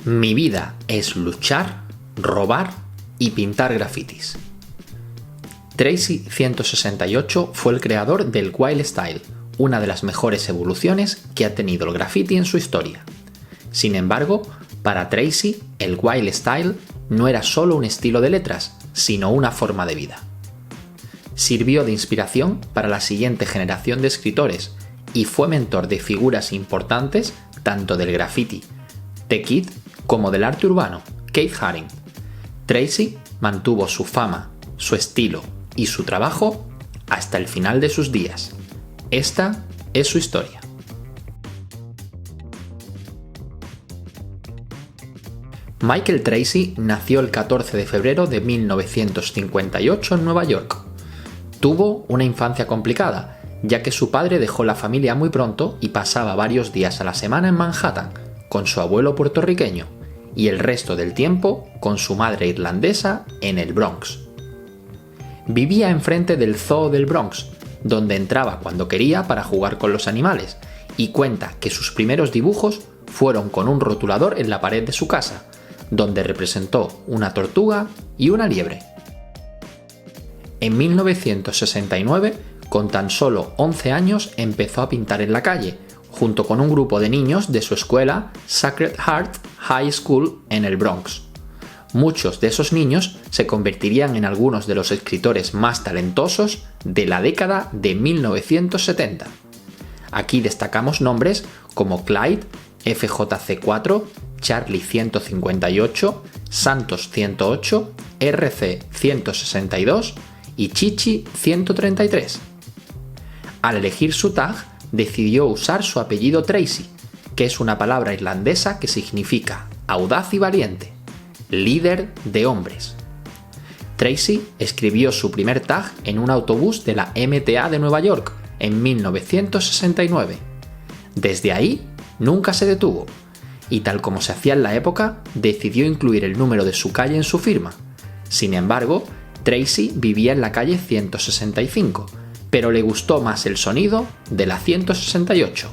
Mi vida es luchar, robar y pintar grafitis. Tracy 168 fue el creador del Wild Style, una de las mejores evoluciones que ha tenido el graffiti en su historia. Sin embargo, para Tracy, el Wild Style no era solo un estilo de letras, sino una forma de vida. Sirvió de inspiración para la siguiente generación de escritores y fue mentor de figuras importantes tanto del graffiti, The Kid, como del arte urbano, Keith Haring. Tracy mantuvo su fama, su estilo y su trabajo hasta el final de sus días. Esta es su historia. Michael Tracy nació el 14 de febrero de 1958 en Nueva York. Tuvo una infancia complicada, ya que su padre dejó la familia muy pronto y pasaba varios días a la semana en Manhattan, con su abuelo puertorriqueño, y el resto del tiempo con su madre irlandesa en el Bronx. Vivía enfrente del Zoo del Bronx, donde entraba cuando quería para jugar con los animales, y cuenta que sus primeros dibujos fueron con un rotulador en la pared de su casa, donde representó una tortuga y una liebre. En 1969, con tan solo 11 años, empezó a pintar en la calle, junto con un grupo de niños de su escuela Sacred Heart High School en el Bronx. Muchos de esos niños se convertirían en algunos de los escritores más talentosos de la década de 1970. Aquí destacamos nombres como Clyde, FJC4, Charlie 158, Santos 108, RC 162 y Chichi 133. Al elegir su tag, decidió usar su apellido Tracy, que es una palabra irlandesa que significa audaz y valiente, líder de hombres. Tracy escribió su primer tag en un autobús de la MTA de Nueva York en 1969. Desde ahí, nunca se detuvo, y tal como se hacía en la época, decidió incluir el número de su calle en su firma. Sin embargo, Tracy vivía en la calle 165, pero le gustó más el sonido de la 168.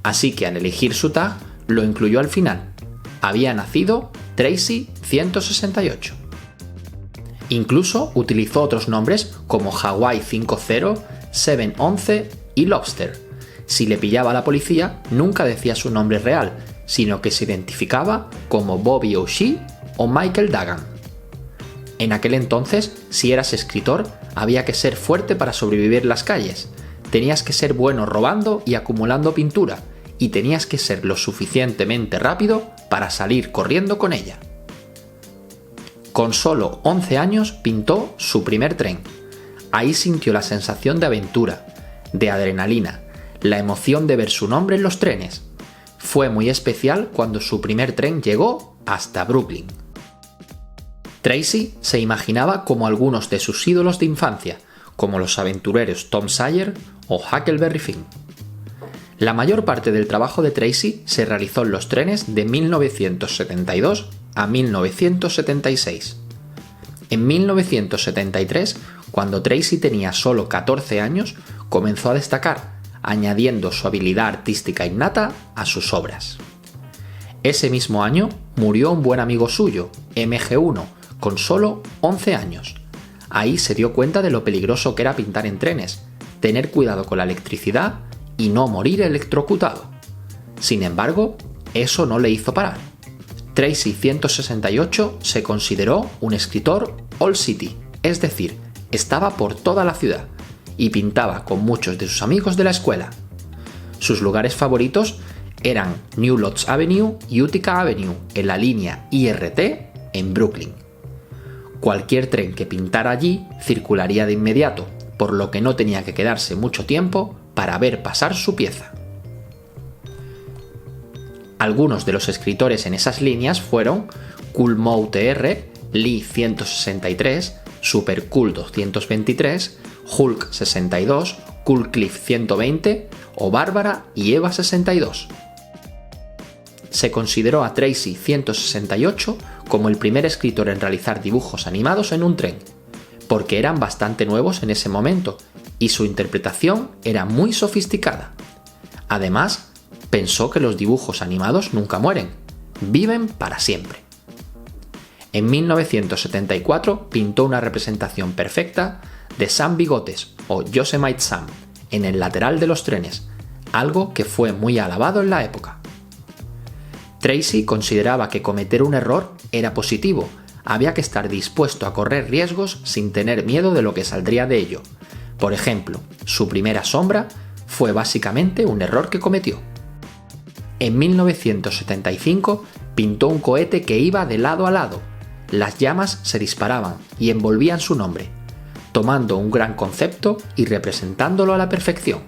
Así que al elegir su tag, lo incluyó al final. Había nacido Tracy 168. Incluso utilizó otros nombres como Hawaii 50, 711 y Lobster. Si le pillaba a la policía, nunca decía su nombre real, sino que se identificaba como Bobby O'Shea o Michael Dagan. En aquel entonces, si eras escritor, había que ser fuerte para sobrevivir en las calles. Tenías que ser bueno robando y acumulando pintura, y tenías que ser lo suficientemente rápido para salir corriendo con ella. Con solo 11 años pintó su primer tren. Ahí sintió la sensación de aventura, de adrenalina, la emoción de ver su nombre en los trenes. Fue muy especial cuando su primer tren llegó hasta Brooklyn. Tracy se imaginaba como algunos de sus ídolos de infancia, como los aventureros Tom Sawyer o Huckleberry Finn. La mayor parte del trabajo de Tracy se realizó en los trenes de 1972 a 1976. En 1973, cuando Tracy tenía solo 14 años, comenzó a destacar, añadiendo su habilidad artística innata a sus obras. Ese mismo año murió un buen amigo suyo, MG1, con solo 11 años. Ahí se dio cuenta de lo peligroso que era pintar en trenes, tener cuidado con la electricidad y no morir electrocutado. Sin embargo, eso no le hizo parar. Tracy 168 se consideró un escritor all city, es decir, estaba por toda la ciudad y pintaba con muchos de sus amigos de la escuela. Sus lugares favoritos eran New Lodge Avenue y Utica Avenue en la línea IRT en Brooklyn. Cualquier tren que pintara allí circularía de inmediato, por lo que no tenía que quedarse mucho tiempo para ver pasar su pieza. Algunos de los escritores en esas líneas fueron Cool Moe TR, Lee 163, Super Cool 223, Hulk 62, Cool Cliff 120 o Bárbara y Eva 62. Se consideró a Tracy 168 como el primer escritor en realizar dibujos animados en un tren, porque eran bastante nuevos en ese momento y su interpretación era muy sofisticada. Además, pensó que los dibujos animados nunca mueren. viven para siempre. En 1974 pintó una representación perfecta de Sam Bigotes o Yosemite Sam en el lateral de los trenes, algo que fue muy alabado en la época. Tracy consideraba que cometer un error era positivo, había que estar dispuesto a correr riesgos sin tener miedo de lo que saldría de ello. Por ejemplo, su primera sombra fue básicamente un error que cometió. En 1975 pintó un cohete que iba de lado a lado. Las llamas se disparaban y envolvían su nombre, tomando un gran concepto y representándolo a la perfección.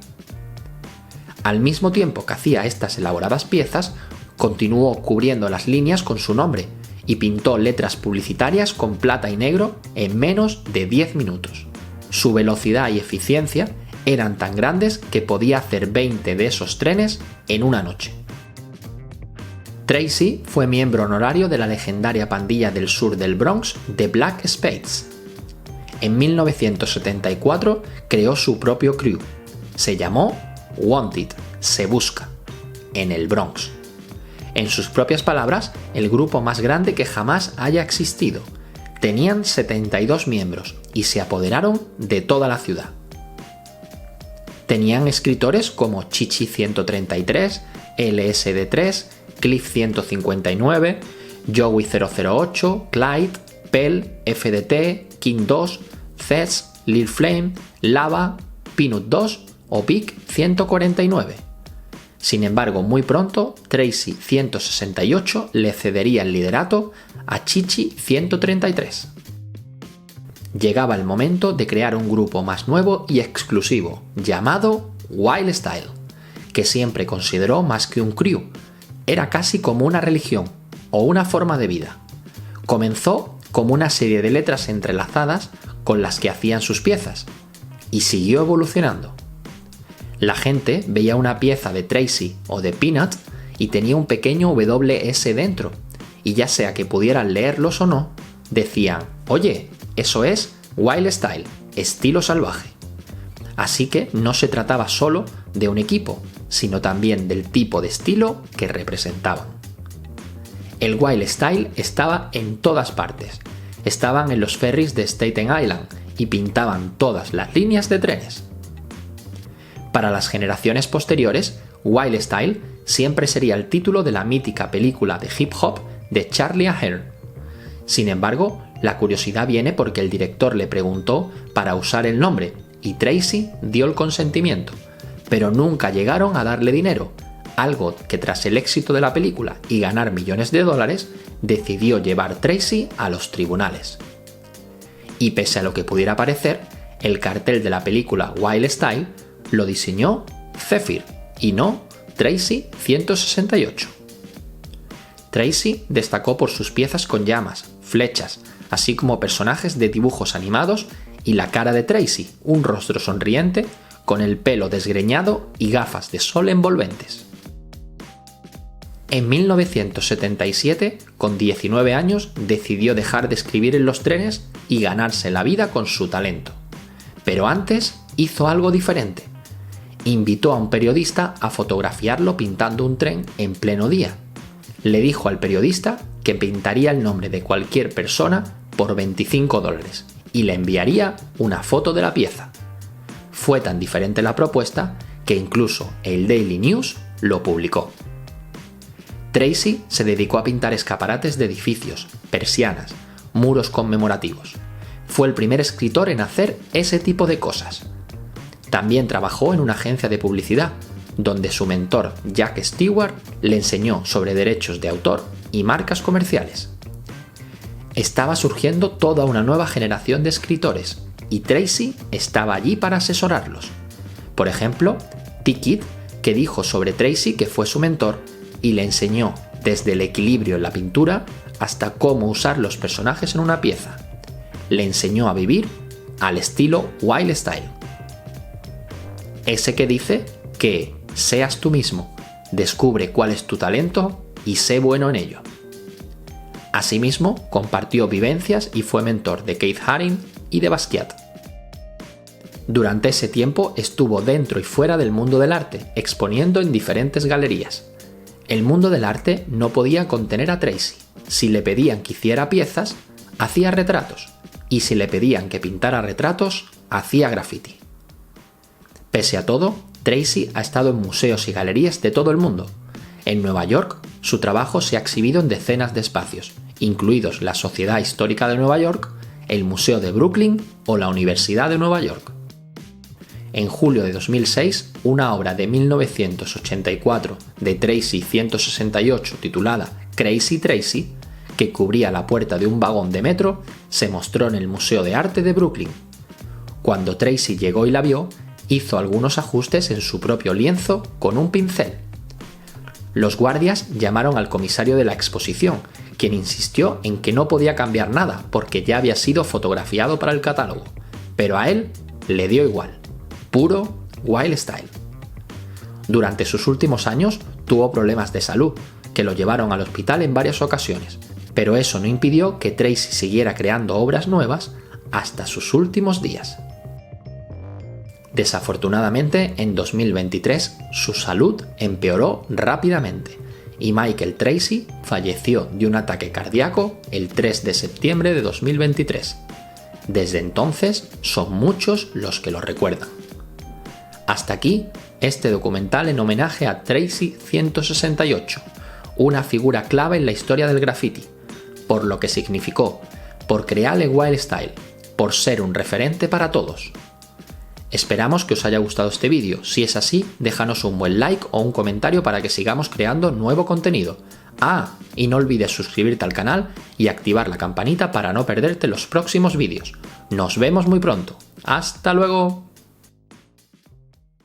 Al mismo tiempo que hacía estas elaboradas piezas, continuó cubriendo las líneas con su nombre y pintó letras publicitarias con plata y negro en menos de 10 minutos. Su velocidad y eficiencia eran tan grandes que podía hacer 20 de esos trenes en una noche. Tracy fue miembro honorario de la legendaria pandilla del sur del Bronx The Black Spades. En 1974 creó su propio crew. Se llamó Wanted, se busca, en el Bronx. En sus propias palabras, el grupo más grande que jamás haya existido. Tenían 72 miembros y se apoderaron de toda la ciudad. Tenían escritores como Chichi 133, LSD3, Cliff 159, Joey 008, Clyde, Pell, FDT, King 2, Zez, Lil Flame, Lava, Peanut 2 o Big 149. Sin embargo, muy pronto, Tracy 168 le cedería el liderato a Chichi 133. Llegaba el momento de crear un grupo más nuevo y exclusivo, llamado Wild Style, que siempre consideró más que un crew, era casi como una religión o una forma de vida. Comenzó como una serie de letras entrelazadas con las que hacían sus piezas, y siguió evolucionando. La gente veía una pieza de Tracy o de Peanut y tenía un pequeño WS dentro, y ya sea que pudieran leerlos o no, decían, oye, eso es Wild Style, estilo salvaje. Así que no se trataba solo de un equipo, sino también del tipo de estilo que representaban. El Wild Style estaba en todas partes. Estaban en los ferries de Staten Island y pintaban todas las líneas de trenes. Para las generaciones posteriores, Wild Style siempre sería el título de la mítica película de hip hop de Charlie Ahern. Sin embargo, la curiosidad viene porque el director le preguntó para usar el nombre y Tracy dio el consentimiento, pero nunca llegaron a darle dinero, algo que tras el éxito de la película y ganar millones de dólares, decidió llevar Tracy a los tribunales. Y pese a lo que pudiera parecer, el cartel de la película Wild Style lo diseñó Zephyr y no Tracy 168. Tracy destacó por sus piezas con llamas, flechas, así como personajes de dibujos animados y la cara de Tracy, un rostro sonriente con el pelo desgreñado y gafas de sol envolventes. En 1977, con 19 años, decidió dejar de escribir en los trenes y ganarse la vida con su talento. Pero antes hizo algo diferente. Invitó a un periodista a fotografiarlo pintando un tren en pleno día. Le dijo al periodista que pintaría el nombre de cualquier persona por $25 y le enviaría una foto de la pieza. Fue tan diferente la propuesta que incluso el Daily News lo publicó. Tracy se dedicó a pintar escaparates de edificios, persianas, muros conmemorativos. Fue el primer escritor en hacer ese tipo de cosas. También trabajó en una agencia de publicidad, donde su mentor Jack Stewart le enseñó sobre derechos de autor y marcas comerciales. Estaba surgiendo toda una nueva generación de escritores y Tracy estaba allí para asesorarlos. Por ejemplo, T-Kid, que dijo sobre Tracy que fue su mentor y le enseñó desde el equilibrio en la pintura hasta cómo usar los personajes en una pieza. Le enseñó a vivir al estilo Wild Style. Ese que dice que seas tú mismo, descubre cuál es tu talento y sé bueno en ello. Asimismo, compartió vivencias y fue mentor de Keith Haring y de Basquiat. Durante ese tiempo estuvo dentro y fuera del mundo del arte, exponiendo en diferentes galerías. El mundo del arte no podía contener a Tracy. Si le pedían que hiciera piezas, hacía retratos, y si le pedían que pintara retratos, hacía graffiti. Pese a todo, Tracy ha estado en museos y galerías de todo el mundo. En Nueva York, su trabajo se ha exhibido en decenas de espacios, incluidos la Sociedad Histórica de Nueva York, el Museo de Brooklyn o la Universidad de Nueva York. En julio de 2006, una obra de 1984 de Tracy 168 titulada Crazy Tracy, que cubría la puerta de un vagón de metro, se mostró en el Museo de Arte de Brooklyn. Cuando Tracy llegó y la vio, hizo algunos ajustes en su propio lienzo con un pincel. Los guardias llamaron al comisario de la exposición, quien insistió en que no podía cambiar nada porque ya había sido fotografiado para el catálogo, pero a él le dio igual. Puro wild style. Durante sus últimos años tuvo problemas de salud, que lo llevaron al hospital en varias ocasiones, pero eso no impidió que Tracy siguiera creando obras nuevas hasta sus últimos días. Desafortunadamente, en 2023 su salud empeoró rápidamente y Michael Tracy falleció de un ataque cardíaco el 3 de septiembre de 2023. Desde entonces son muchos los que lo recuerdan. Hasta aquí este documental en homenaje a Tracy 168, una figura clave en la historia del graffiti, por lo que significó, por crear el wild style, por ser un referente para todos. Esperamos que os haya gustado este vídeo. Si es así, déjanos un buen like o un comentario para que sigamos creando nuevo contenido. Y no olvides suscribirte al canal y activar la campanita para no perderte los próximos vídeos. Nos vemos muy pronto. ¡Hasta luego!